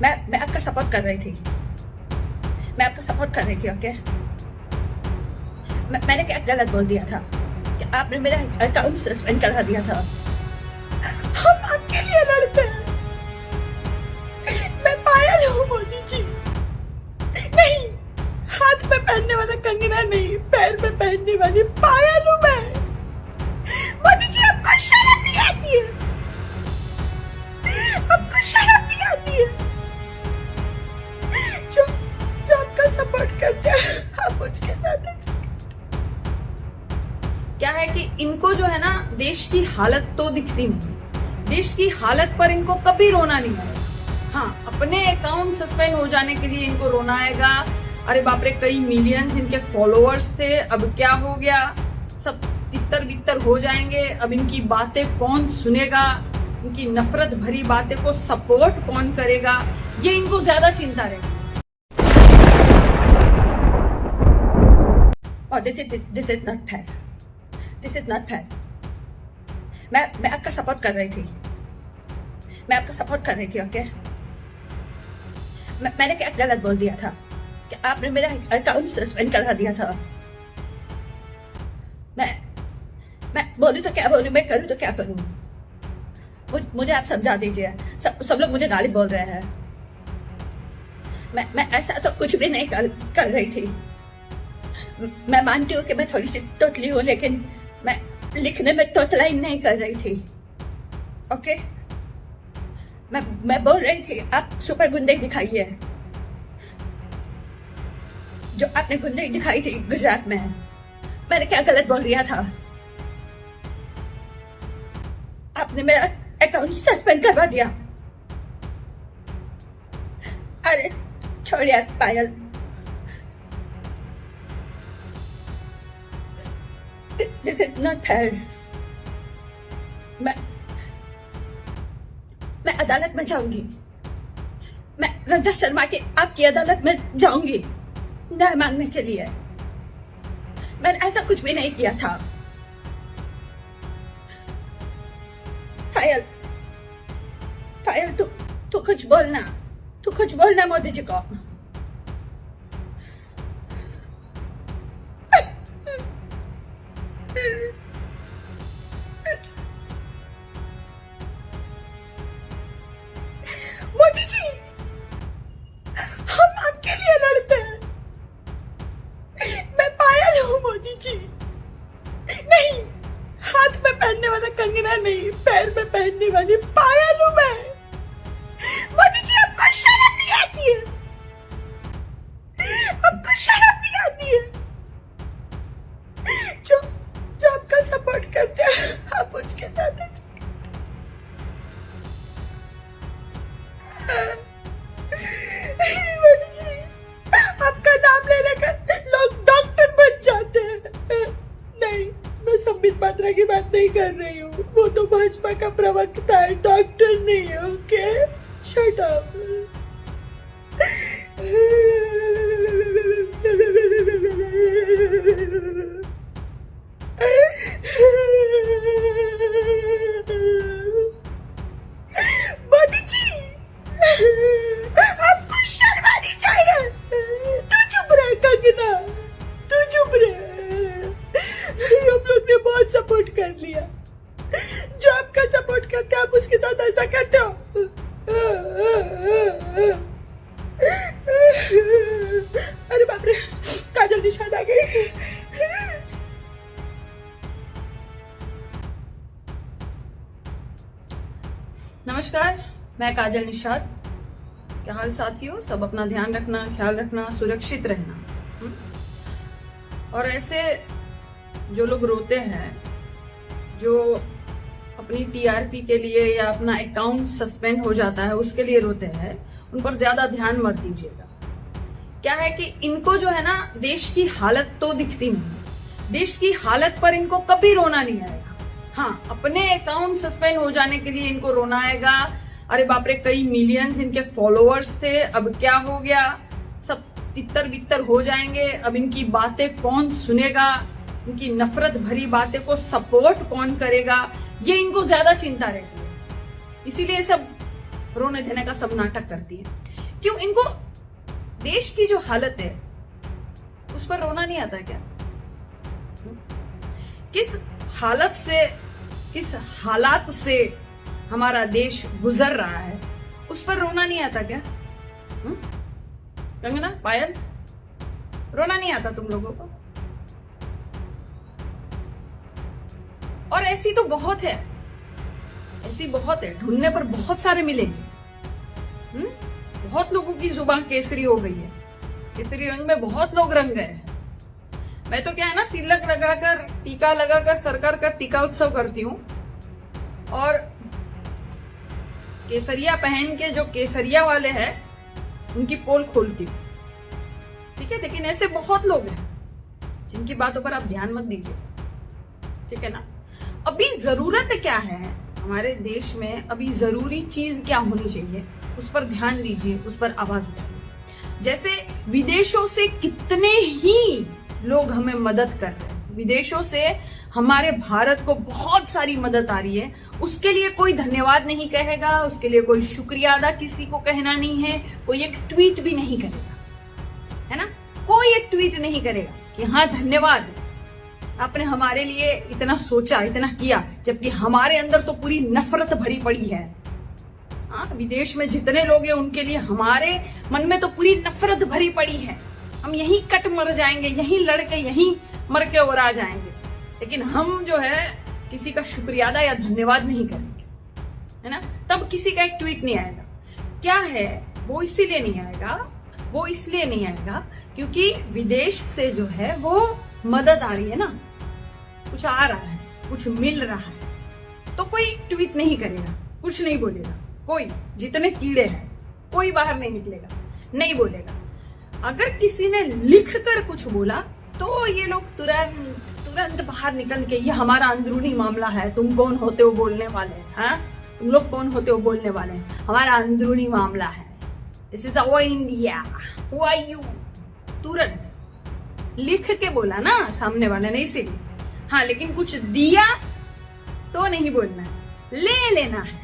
मैं आपका सपोर्ट कर रही थी। मैं आपका सपोर्ट कर रही थी। ओके, मैंने क्या गलत बोल दिया था कि आपने मेरा अकाउंट सस्पेंड करा दिया था? हम आपके लिए लड़ते हैं। मैं पायल हूँ मोदी जी, नहीं हाथ में पहनने वाला कंगना नहीं, पैर में पहनने वाली पायल हूँ मैं। मोदी जी, आपको शर्म नहीं आती है? आपको शर्म नहीं आती है? जो जो आपका सपोर्ट करते हैं आप उसके साथ क्या है कि इनको जो है ना देश की हालत तो दिखती नहीं, देश की हालत पर इनको कभी रोना नहीं आएगा। हाँ, अपने अकाउंट सस्पेंड हो जाने के लिए इनको रोना आएगा। अरे बाप रे, कई मिलियंस इनके फॉलोअर्स थे, अब क्या हो गया, सब तितर बितर हो जाएंगे। अब इनकी बातें कौन सुनेगा, इनकी नफरत भरी बातें को सपोर्ट कौन करेगा, ये इनको ज्यादा चिंता रहेगी। और this is not fair, this is not fair. मैं आपका सपोर्ट कर रही थी। मैं आपका सपोर्ट कर रही थी। ओके, मैंने क्या गलत बोल दिया था कि आपने मेरा अकाउंट सस्पेंड करा दिया था? मैं बोलूं तो क्या बोलूं, मैं करूं तो क्या करूं? मुझे आप समझा दीजिए। सब लोग मुझे गाली बोल रहे हैं। मैं ऐसा तो कुछ भी नहीं कर रही थी। मैं मानती हूँ कि मैं थोड़ी सी तोतली हूँ, लेकिन मैं लिखने में तोतलाई नहीं कर रही थी। ओके, मैं बोल रही थी आप सुपर गुंडे दिखाइए। जो आपने गुंडे दिखाई थी गुजरात में, मैंने क्या गलत बोल दिया था? आपने मेरा अकाउंट सस्पेंड करवा दिया। अरे छोड़ यार पायल, दिस इज नॉट फेयर। मैं अदालत में जाऊंगी। मैं रंजन शर्मा की आपकी अदालत में जाऊंगी न्याय मांगने के लिए। मैंने ऐसा कुछ भी नहीं किया था। पायल तू कुछ बोलना, तू कुछ बोलना मोदी जी को। मोदी जी, हम आपके लिए लड़ते हैं। मैं पायल हूँ मोदी जी, नहीं हाथ में पहनने वाला कंगना नहीं, पैर में पहनने वाली पायल हूँ मैं। मोदी जी, आपको शर्म नहीं आती है? आपको शर्म नहीं आती है? जो आपका सपोर्ट करते हैं आप उसके साथ मोदी जी, आपका नाम ले लेकर लोग डॉक्टर बन जाते हैं। नहीं, मैं संबित पात्रा की बात नहीं कर रही हूँ। वो तो भाजपा का प्रवक्ता है, डॉक्टर नहीं है। Okay, shut up. Modi ji, आपको शर्म आनी चाहिए। तू चुप रहे कंगना, तू चुप रहे। हम लोग ने बहुत सपोर्ट कर लिया। जो आपका सपोर्ट करते आप उसके साथ ऐसा करते हो। अरे बाप रे, काजल निशाद आ गई। नमस्कार, मैं काजल निशाद। क्या हाल साथियों? सब अपना ध्यान रखना, ख्याल रखना, सुरक्षित रहना। और ऐसे जो लोग रोते हैं, जो अपनी टीआरपी के लिए या अपना अकाउंट सस्पेंड हो जाता है उसके लिए रोते हैं, उन पर ज्यादा ध्यान मत दीजिएगा। क्या है कि इनको जो है ना देश की हालत तो दिखती नहीं, देश की हालत पर इनको कभी रोना नहीं आएगा। हाँ, अपने अकाउंट सस्पेंड हो जाने के लिए इनको रोना आएगा। अरे बाप रे, कई मिलियंस इनके फॉलोअर्स थे, अब क्या हो गया, सब तितर बितर हो जाएंगे। अब इनकी बातें कौन सुनेगा, इनकी नफरत भरी बातें को सपोर्ट कौन करेगा, ये इनको ज्यादा चिंता रहती है। इसीलिए सब रोने देने का सब नाटक करती है। क्यों? इनको देश की जो हालत है उस पर रोना नहीं आता क्या? किस हालत से, किस हालात से हमारा देश गुजर रहा है उस पर रोना नहीं आता क्या? कंगना, पायल, रोना नहीं आता तुम लोगों को? और ऐसी तो बहुत है, ऐसी बहुत है, ढूंढने पर बहुत सारे मिलेंगे। बहुत लोगों की जुबान केसरी हो गई है, केसरी रंग में बहुत लोग रंग गए हैं। मैं तो क्या है ना, तिलक लगाकर, टीका लगाकर सरकार का टीका उत्सव करती हूँ और केसरिया पहन के जो केसरिया वाले हैं उनकी पोल खोलती हूँ, ठीक है। लेकिन ऐसे बहुत लोग हैं जिनकी बातों पर आप ध्यान मत दीजिए, ठीक है ना। अभी जरूरत क्या है हमारे देश में, अभी जरूरी चीज क्या होनी चाहिए उस पर ध्यान दीजिए, उस पर आवाज उठाइए। जैसे विदेशों से कितने ही लोग हमें मदद कर रहे हैं, विदेशों से हमारे भारत को बहुत सारी मदद आ रही है, उसके लिए कोई धन्यवाद नहीं कहेगा, उसके लिए कोई शुक्रिया अदा किसी को कहना नहीं है, कोई एक ट्वीट भी नहीं करेगा, है ना। कोई एक ट्वीट नहीं करेगा कि हाँ धन्यवाद, आपने हमारे लिए इतना सोचा, इतना किया, जबकि हमारे अंदर तो पूरी नफरत भरी पड़ी है। हाँ, विदेश में जितने लोग हैं उनके लिए हमारे मन में तो पूरी नफरत भरी पड़ी है। हम यहीं कट मर जाएंगे, यहीं लड़के यहीं मर के और आ जाएंगे, लेकिन हम जो है किसी का शुक्रिया अदा या धन्यवाद नहीं करेंगे, है ना। तब किसी का एक ट्वीट नहीं आएगा। क्या है वो इसीलिए नहीं आएगा, वो इसलिए नहीं आएगा क्योंकि विदेश से जो है वो मदद आ रही है ना, कुछ आ रहा है, कुछ मिल रहा है, तो कोई ट्वीट नहीं करेगा, कुछ नहीं बोलेगा। कोई, जितने कीड़े हैं कोई बाहर नहीं निकलेगा, नहीं बोलेगा। अगर किसी ने लिख कर कुछ बोला तो ये लोग तुरंत बाहर निकल के, ये हमारा अंदरूनी मामला है, तुम कौन होते हो बोलने वाले, हाँ तुम लोग कौन होते हो बोलने वाले, हमारा अंदरूनी मामला है, this is our India, who are you. तुरंत लिख के बोला ना सामने वाले ने, इसीलिए। हाँ, लेकिन कुछ दिया तो नहीं बोलना है, ले लेना है,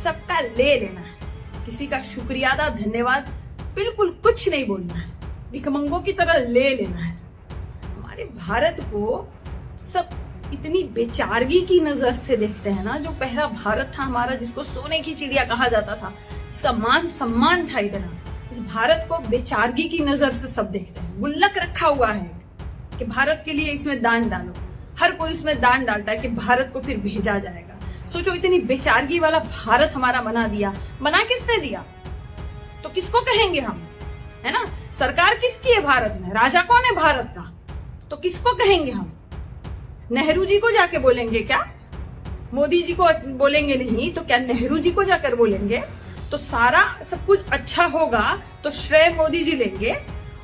सबका ले लेना है, किसी का शुक्रिया अदा धन्यवाद बिल्कुल कुछ नहीं बोलना है, भिखमंगों की तरह ले लेना है। हमारे भारत को सब इतनी बेचारगी की नजर से देखते हैं ना, जो पहला भारत था हमारा, जिसको सोने की चिड़िया कहा जाता था, जिसका मान सम्मान था इतना, इस भारत को बेचारगी की नजर से सब देखते हैं। गुल्लक रखा हुआ है कि भारत के लिए इसमें दान डालो, हर कोई इसमें दान डालता है कि भारत को फिर भेजा जाएगा। सोचो, इतनी बेचारगी वाला भारत हमारा बना दिया। बना किसने दिया? तो किसको कहेंगे हम, है ना। सरकार किसकी है भारत में, राजा कौन है भारत का, तो किसको कहेंगे हम? नेहरू जी को जाके बोलेंगे क्या? मोदी जी को बोलेंगे नहीं तो क्या नेहरू जी को जाकर बोलेंगे? तो सारा सब कुछ अच्छा होगा तो श्रेय मोदी जी लेंगे,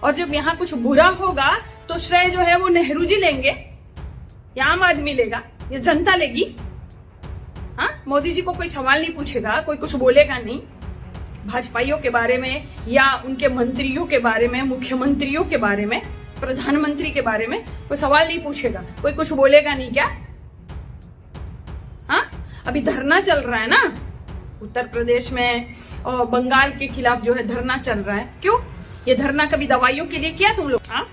और जब यहाँ कुछ बुरा होगा तो श्रेय जो है वो नेहरू जी लेंगे, या आम आदमी लेगा, या जनता लेगी? हाँ, मोदी जी को कोई सवाल नहीं पूछेगा, कोई कुछ बोलेगा नहीं भाजपाइयों के बारे में, या उनके मंत्रियों के बारे में, मुख्यमंत्रियों के बारे में, प्रधानमंत्री के बारे में कोई सवाल नहीं पूछेगा, कोई कुछ बोलेगा नहीं क्या? हाँ, अभी धरना चल रहा है ना उत्तर प्रदेश में, और बंगाल के खिलाफ जो है धरना चल रहा है। क्यों? ये धरना कभी दवाइयों के लिए किया तुम लोग? हाँ,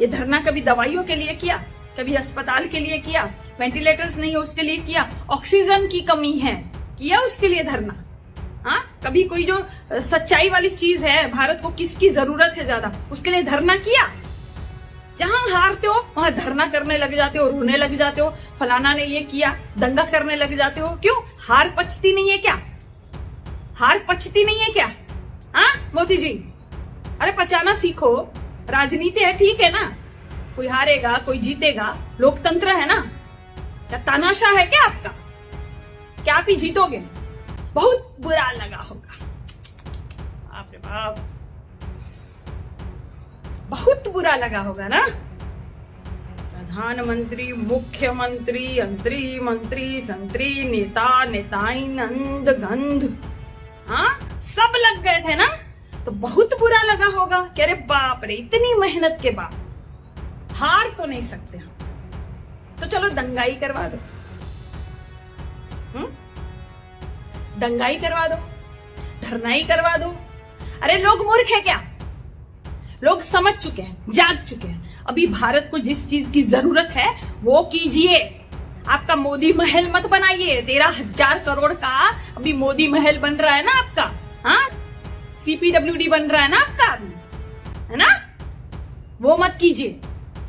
ये धरना कभी दवाइयों के लिए किया? कभी अस्पताल के लिए किया? वेंटिलेटर्स नहीं है उसके लिए किया? ऑक्सीजन की कमी है, किया उसके लिए धरना? हाँ, कभी कोई जो सच्चाई वाली चीज है, भारत को किसकी जरूरत है ज्यादा, उसके लिए धरना किया? जहां हारते हो वहां धरना करने लग जाते हो, रोने लग जाते हो, फलाना ने ये किया, दंगा करने लग जाते हो। क्यों? हार पचती नहीं है क्या? हार पचती नहीं है क्या? हाँ मोदी जी, अरे पचाना सीखो, राजनीति है, ठीक है ना, कोई हारेगा कोई जीतेगा, लोकतंत्र है ना। क्या तानाशाह है क्या आपका? क्या आप ही जीतोगे? बहुत बुरा लगा होगा, बाप रे बाप, बहुत बुरा लगा होगा ना। प्रधानमंत्री, मुख्यमंत्री, मंत्री, संतरी, नेता, नेताइन, अंध गंध, हाँ सब लग गए थे ना, तो बहुत बुरा लगा होगा कि अरे बाप रे, इतनी मेहनत के बाद हार तो नहीं सकते हम, तो चलो दंगाई करवा दो, दंगाई करवा दो। धरना ही करवा दो। अरे लोग मूर्ख है क्या? लोग समझ चुके हैं, जाग चुके हैं। अभी भारत को जिस चीज की जरूरत है वो कीजिए। आपका मोदी महल मत बनाइए। 13,000 करोड़ का अभी मोदी महल बन रहा है ना आपका, हाँ, CPWD बन रहा है ना आपका अभी, है ना, वो मत कीजिए।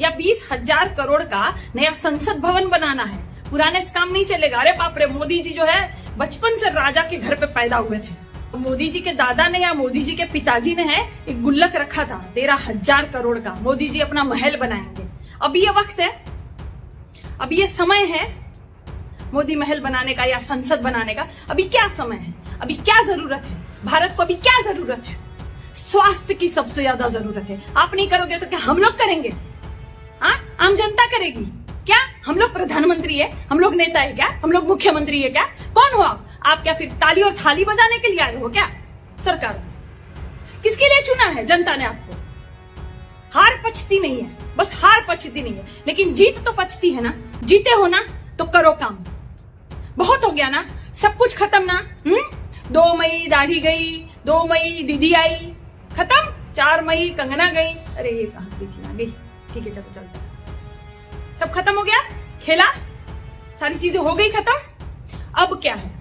या 20,000 करोड़ का नया संसद भवन बनाना है, पुराने से काम नहीं चलेगा। अरे बाप रे, मोदी जी जो है बचपन से राजा के घर पे पैदा हुए थे। मोदी जी के दादा ने या मोदी जी के पिताजी ने है एक गुल्लक रखा था 13,000 करोड़ का। मोदी जी अपना महल बनाएंगे। अभी ये वक्त है, अभी ये समय है मोदी महल बनाने का या संसद बनाने का। अभी क्या समय है, अभी क्या जरूरत है भारत को? अभी क्या जरूरत है? स्वास्थ्य की सबसे ज्यादा जरूरत है। आप नहीं करोगे तो क्या हम लोग करेंगे? हाँ, आम जनता करेगी क्या? हम लोग प्रधानमंत्री है, हम लोग नेता है क्या? हम लोग मुख्यमंत्री है क्या? कौन हो आप? आप क्या फिर ताली और थाली बजाने के लिए आए हो क्या? सरकार किसके लिए चुना है जनता ने आपको? हार पचती नहीं है, बस हार पचती नहीं है, लेकिन जीत तो पचती है ना। जीते हो ना तो करो काम। बहुत हो गया ना, सब कुछ खत्म ना। 2 मई दाढ़ी गई, 2 मई दीदी आई, खत्म। 4 मई कंगना गई। अरे ये कहां से बीच में आ गई? ठीक है, चलो चलता है। सब खत्म हो गया, खेला, सारी चीजें हो गई खत्म। अब क्या है?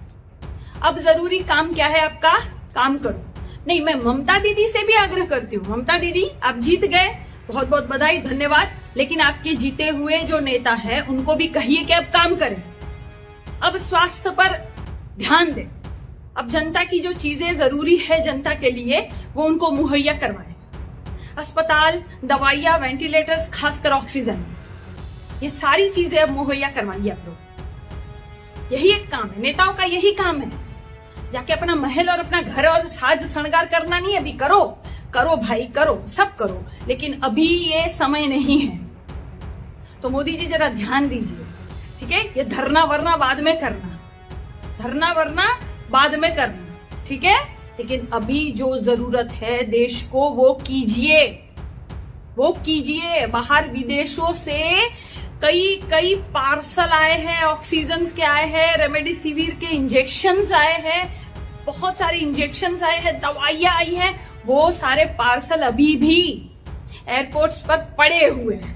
अब जरूरी काम क्या है आपका? काम करो। नहीं, मैं ममता दीदी से भी आग्रह करती हूँ, ममता दीदी आप जीत गए, बहुत बहुत बधाई, धन्यवाद। लेकिन आपके जीते हुए जो नेता है उनको भी कहिए कि अब काम करें, अब स्वास्थ्य पर ध्यान दें। अब जनता की जो चीजें जरूरी है जनता के लिए वो उनको मुहैया करवाएं। अस्पताल, दवाइयां, वेंटिलेटर्स, खासकर ऑक्सीजन, ये सारी चीजें अब मुहैया करवाइए आप लोग। यही एक काम है, नेताओं का यही काम है। जाके अपना महल और अपना घर और साज श्रृंगार करना नहीं है। अभी करो, करो भाई, करो, सब करो, लेकिन अभी ये समय नहीं है। तो मोदी जी जरा ध्यान दीजिए, ठीक है? ये धरना वरना बाद में करना, धरना वरना बाद में करना, ठीक है? लेकिन अभी जो जरूरत है देश को वो कीजिए, वो कीजिए। बाहर विदेशों से कई पार्सल आए हैं, ऑक्सीजन के आए हैं, रेमडेसिविर के इंजेक्शंस आए हैं, बहुत सारे इंजेक्शंस आए हैं, दवाइयां आई हैं। वो सारे पार्सल अभी भी एयरपोर्ट्स पर पड़े हुए हैं,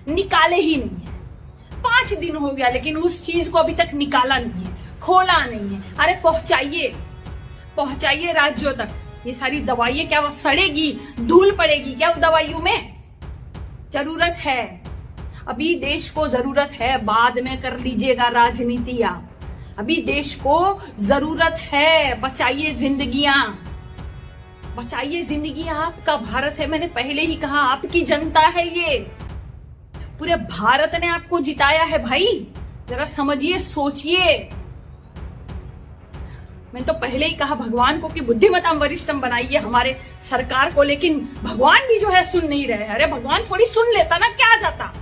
निकाले ही नहीं है। 5 दिन हो गया लेकिन उस चीज को अभी तक निकाला नहीं है, खोला नहीं है। अरे पहुंचाइए, पहुंचाइए राज्यों तक। ये सारी दवाइयां क्या वो सड़ेगी, धूल पड़ेगी क्या वो दवाइयों में? जरूरत है, अभी देश को जरूरत है। बाद में कर लीजिएगा राजनीति आप, अभी देश को जरूरत है। बचाइए जिंदगियां, बचाइए जिंदगियां। आपका भारत है, मैंने पहले ही कहा, आपकी जनता है ये। पूरे भारत ने आपको जिताया है भाई, जरा समझिए, सोचिए। मैंने तो पहले ही कहा भगवान को कि बुद्धिमताम वरिष्ठम बनाइए हमारे सरकार को, लेकिन भगवान भी जो है सुन नहीं रहे। अरे भगवान थोड़ी सुन लेता ना, क्या जाता?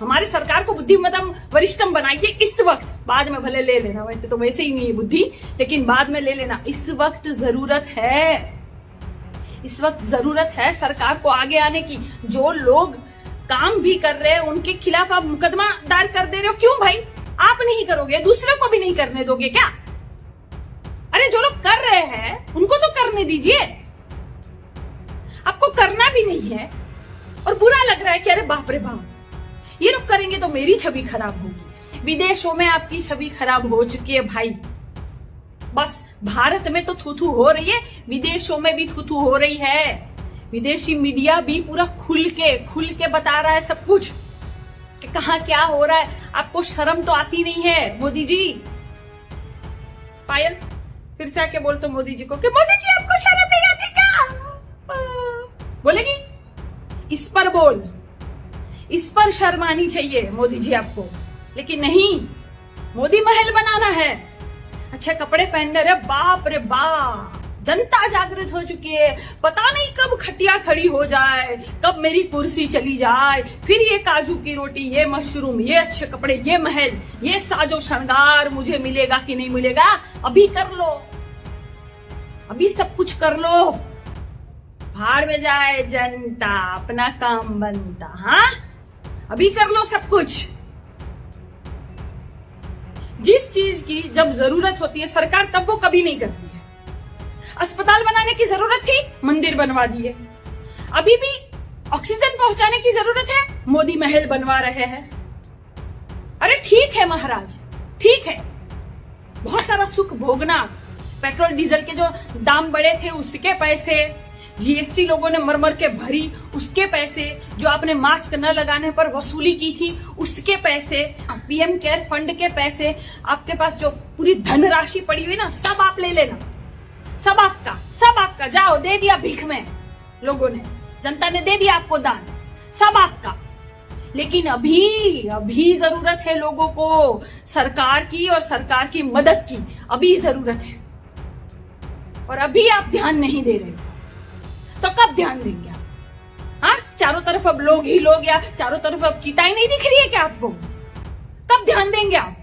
हमारे सरकार को बुद्धिमताम वरिष्ठम बनाइए इस वक्त, बाद में भले ले लेना। वैसे तो वैसे ही नहीं है बुद्धि, लेकिन बाद में ले लेना। इस वक्त जरूरत है, इस वक्त जरूरत है सरकार को आगे आने की। जो लोग काम भी कर रहे हैं उनके खिलाफ आप मुकदमा दायर कर दे रहे हो, क्यों भाई? आप नहीं करोगे, दूसरे को भी नहीं करने दोगे क्या? अरे जो लोग कर रहे हैं उनको तो करने दीजिए, आपको करना भी नहीं है और बुरा लग रहा है कि अरे बाप रे बाप, ये लोग करेंगे तो मेरी छवि खराब होगी। विदेशों में आपकी छवि खराब हो चुकी है भाई। बस भारत में तो थू-थू हो रही है, विदेशों में भी थू-थू हो रही है। विदेशी मीडिया भी पूरा खुल के बता रहा है सब कुछ कि कहां क्या हो रहा है। आपको शर्म तो आती नहीं है मोदी जी? पायल फिर से आके बोल तो मोदी जी को कि मोदी जी आपको शर्म नहीं आती क्या? बोलेगी? इस पर बोल, इस पर शर्म आनी चाहिए मोदी जी आपको। लेकिन नहीं, मोदी महल बनाना है, अच्छे कपड़े पहनने रहे। बाप रे बाप, जनता जागृत हो चुकी है। पता नहीं कब खटिया खड़ी हो जाए, कब मेरी कुर्सी चली जाए, फिर ये काजू की रोटी, ये मशरूम, ये अच्छे कपड़े, ये महल, ये साजो श्रृंगार मुझे मिलेगा कि नहीं मिलेगा? अभी कर लो, अभी सब कुछ कर लो। भाड़ में जाए जनता, अपना काम बनता। हाँ, अभी कर लो सब कुछ। जिस चीज की जब जरूरत होती है सरकार, तब वो कभी नहीं करती है। अस्पताल बनाने की जरूरत थी, मंदिर बनवा दिए। अभी भी ऑक्सीजन पहुंचाने की जरूरत है, मोदी महल बनवा रहे हैं। अरे ठीक है महाराज, ठीक है, बहुत सारा सुख भोगना, पेट्रोल डीजल के जो दाम बढ़े थे उसके पैसे, जीएसटी लोगों ने मर मर के भरी उसके पैसे, जो आपने मास्क न लगाने पर वसूली की थी उसके पैसे, पीएम केयर फंड के पैसे, आपके पास जो पूरी धनराशि पड़ी हुई ना, सब आप ले लेना, सब आपका, जाओ, दे दिया भीख में, लोगों ने, जनता ने दे दिया आपको दान, सब आपका। लेकिन अभी जरूरत है लोगों को सरकार की और सरकार की मदद की, अभी जरूरत है। और अभी आप ध्यान नहीं दे रहे, तो कब ध्यान देंगे आप? हाँ, चारों तरफ अब लोग ही लोग, या चारों तरफ अब चिताएं नहीं दिख रही है क्या आपको? कब ध्यान देंगे आप?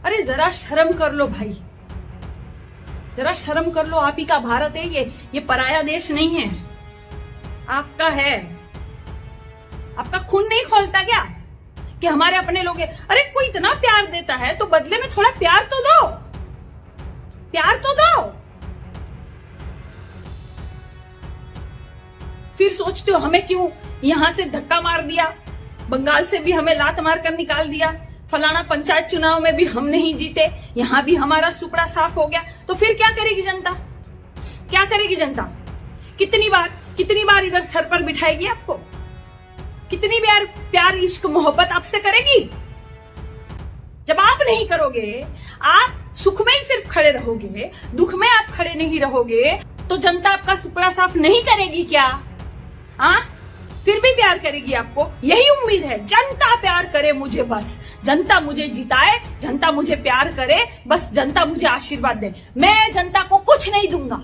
अरे जरा शर्म कर लो भाई, जरा शर्म कर लो। आप ही का भारत है ये पराया देश नहीं है, आपका है। आपका खून नहीं खोलता क्या कि हमारे अपने लोग हैं? अरे कोई इतना प्यार देता है तो बदले में थोड़ा प्यार तो दो, प्यार तो दो। फिर सोचते हो हमें क्यों यहां से धक्का मार दिया, बंगाल से भी हमें लात मार कर निकाल दिया, फलाना पंचायत चुनाव में भी हम नहीं जीते, यहां भी हमारा सुपड़ा साफ हो गया। तो फिर क्या करेगी जनता? क्या करेगी जनता? कितनी बार इधर सर पर बिठाएगी आपको? कितनी बार प्यार इश्क मोहब्बत आपसे करेगी? जब आप नहीं करोगे, आप सुख में ही सिर्फ खड़े रहोगे, दुख में आप खड़े नहीं रहोगे, तो जनता आपका सुपड़ा साफ नहीं करेगी क्या? हाँ, फिर भी प्यार करेगी आपको, यही उम्मीद है। जनता प्यार करे मुझे, बस जनता मुझे जिताए, जनता मुझे प्यार करे, बस जनता मुझे आशीर्वाद दे। मैं जनता को कुछ नहीं दूंगा,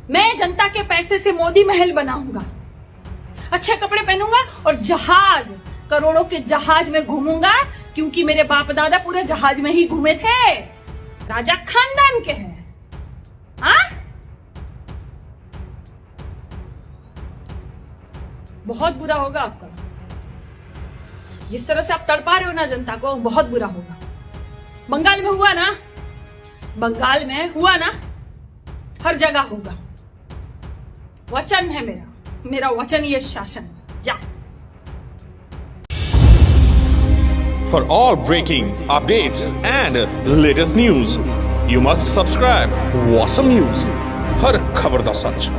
मैं जनता के पैसे से मोदी महल बनाऊंगा, अच्छे कपड़े पहनूंगा और जहाज, करोड़ों के जहाज में घूमूंगा, क्योंकि मेरे बाप दादा पूरे जहाज में ही घूमे थे, राजा खानदान के हैं। हाँ, बहुत बुरा होगा आपका, जिस तरह से आप तड़पा रहे हो ना जनता को, बहुत बुरा होगा। बंगाल में हुआ ना, बंगाल में हुआ ना, हर जगह होगा। वचन है मेरा वचन, ये शासन। जा। For all breaking updates and latest news, you must subscribe Awesome News. हर खबर दा सच।